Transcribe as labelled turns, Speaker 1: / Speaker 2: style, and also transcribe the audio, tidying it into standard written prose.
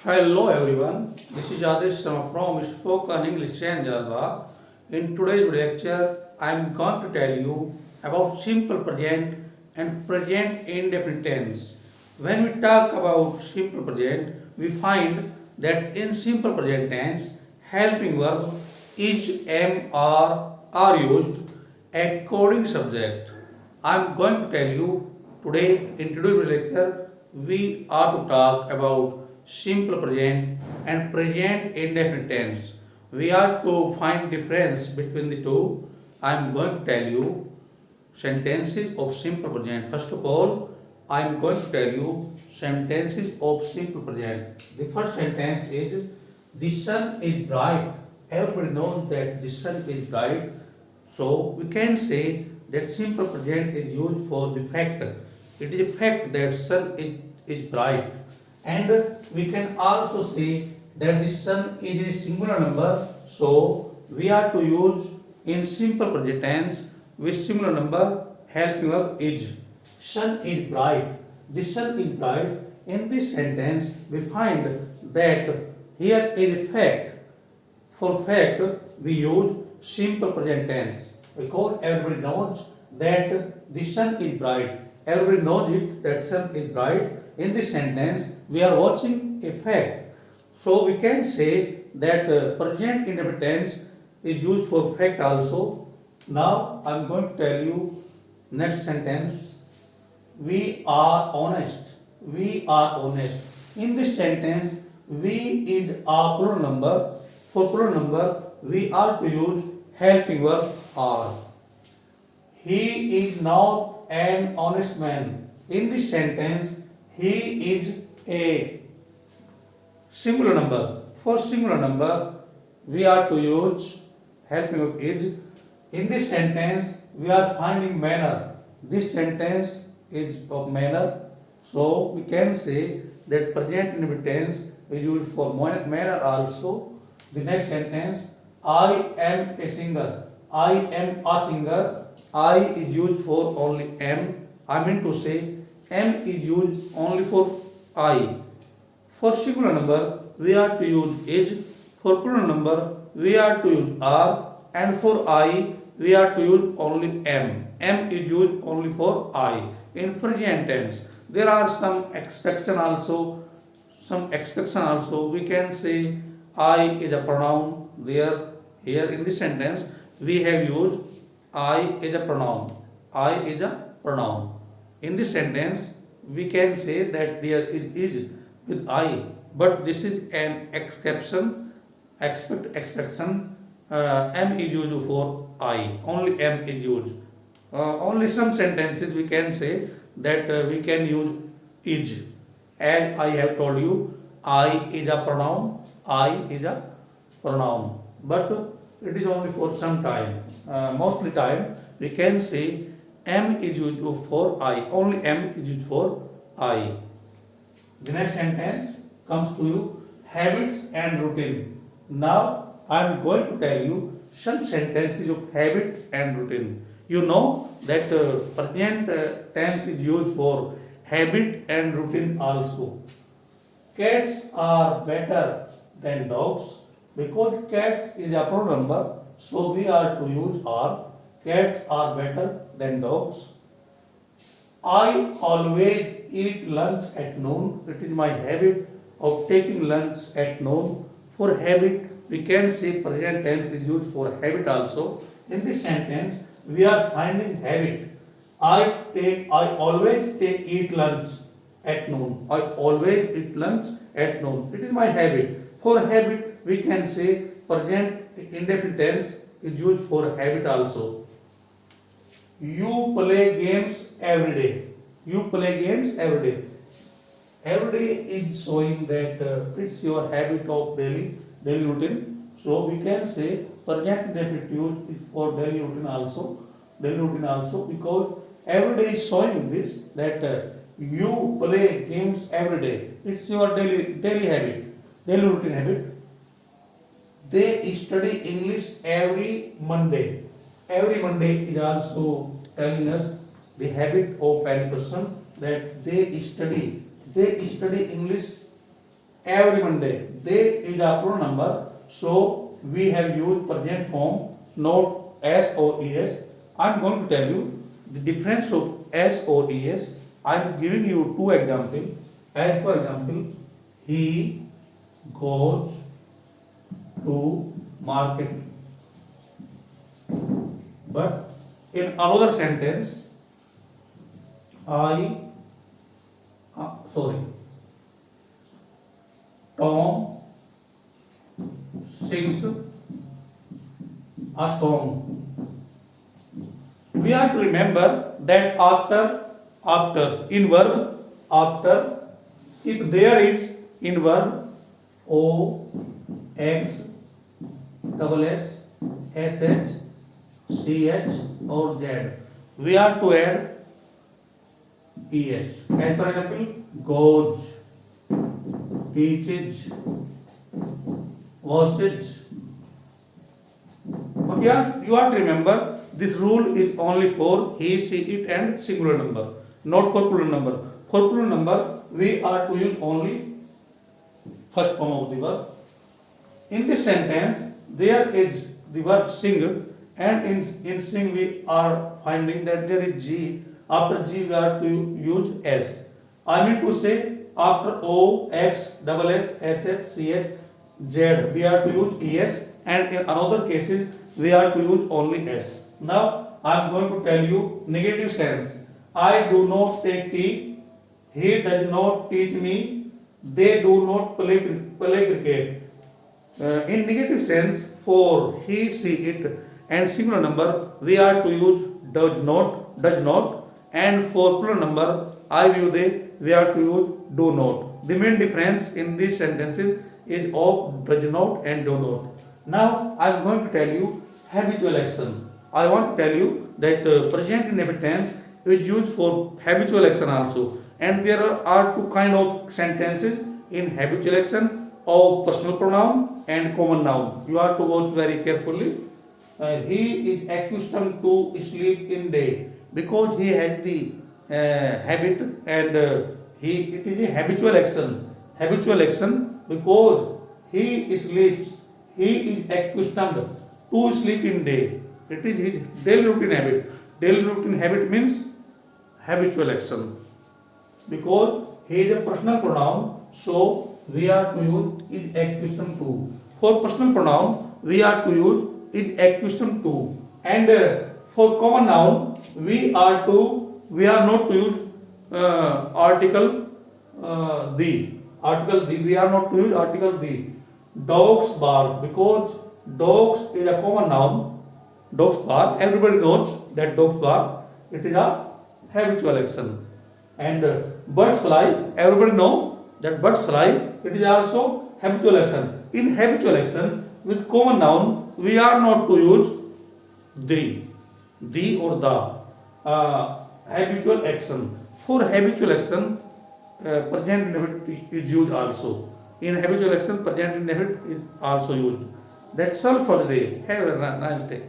Speaker 1: Hello everyone, this is Adesh Sharma from Spoken English Channel. In today's lecture, I am going to tell you about simple present and present indefinite tense. When we talk about simple present, we find that in simple present tense, helping verb is, am, are used according subject. I am going to tell you today in today's lecture we are to talk about simple present and present indefinite tense. We are to find difference between the two. I am going to tell you sentences of simple present. First of all, I am going to tell you sentences of simple present. The first sentence is the sun is bright. Everybody knows that the sun is bright. So we can say that simple present is used for the fact. It is a fact that sun is bright. And we can also say that the sun is a singular number. So we are to use in simple present tense with singular number helping verb is. Sun is bright. The sun is bright. In this sentence we find that here is a fact. For fact, we use simple present tense because everybody knows that the sun is bright. Everybody knows it that sun is bright. In this sentence, we are watching a fact. So we can say that present indefinite tense is used for fact also. Now I am going to tell you next sentence. We are honest. We are honest. In this sentence, we is a plural number. For plural number, we are to use helping verb are. He is not an honest man. In this sentence, he is a singular number. For singular number, we are to use helping verb is. In this sentence, we are finding manner. This sentence is of manner. So we can say that present indefinite tense is used for manner also. The next sentence, I am a singer. I am a singer. I is used for only am. I mean to say am is used only for I. For singular number, we are to use is. For plural number, we are to use are. And for I, we are to use only am. Am is used only for I. In present tense, there are some exception also. We can say I is a pronoun. Here in this sentence, we have used I is a pronoun. I is a pronoun. In this sentence, we can say that there is with I, but this is an exception. Exception. M is used for I. Only M is used. Only some sentences we can say that we can use is. As I have told you, I is a pronoun. I is a pronoun. But it is only for some time. Mostly time we can say M is used for I. Only M is used for I. The next sentence comes to you habits and routine. Now I am going to tell you some sentences of habit and routine. You know that present tense is used for habit and routine also. Cats are better than dogs because cats is a plural number, so we are to use are. Cats are better than dogs. I always eat lunch at noon. It is my habit of taking lunch at noon. For habit, we can say present tense is used for habit also. In this sentence, we are finding habit. I always eat lunch at noon. I always eat lunch at noon. It is my habit. For habit, we can say present indefinite tense is used for habit also. You play games every day. You play games every day. Every day is showing that it's your habit of daily routine. So we can say present indefinite use is for daily routine also. Daily routine also because every day is showing this that you play games every day. It's your daily habit, daily routine habit. They study English every Monday. Every Monday is also telling us the habit of any person that they study English every Monday. They is a plural number, so we have used present form, not S or ES. I'm going to tell you the difference of S or ES. I'm giving you two examples. As for example, he goes to market. But in another sentence, Tom sings a song. We have to remember that after in verb, after, if there is in verb O, X, double S, SH, CH or Z, we are to add ES. As for example, goes, teaches, washes. But yeah, you have to remember this rule is only for he, she, it and singular number, not for plural number. For plural number, we are to use only first form of the verb. In this sentence, there is the verb sing, and in sing we are finding that there is G. After G we are to use S. I mean to say after O, X, double S, SH, CH, Z we are to use ES, and in another cases we are to use only S. Now I am going to tell you negative sense. I do not take tea. He does not teach me. They do not play cricket. In negative sense, for he, she, it and singular number we are to use does not, and for plural number I, you, they we are to use do not. The main difference in these sentences is of does not and do not. Now I am going to tell you habitual action. I want to tell you that present indefinite tense is used for habitual action also, and there are two kind of sentences in habitual action of personal pronoun and common noun. You have to watch very carefully. He is accustomed to sleep in day because he has the habit, and it is a habitual action because he sleeps. He is accustomed to sleep in day. It is his daily routine habit. Daily routine habit means habitual action because he is a personal pronoun, so we are to use is accustomed to. For personal pronoun we are to use is accustomed to, and for common noun we are not to use article the. We are not to use article the. Dogs bark because dogs is a common noun. Dogs bark. Everybody knows that dogs bark. It is a habitual action. And birds fly. Everybody knows that birds fly. It is also habitual action. In habitual action with common noun we are not to use the or the. Habitual action. For habitual action, present indefinite is used also. In habitual action, present indefinite is also used. That's all for the day. Have a nice day.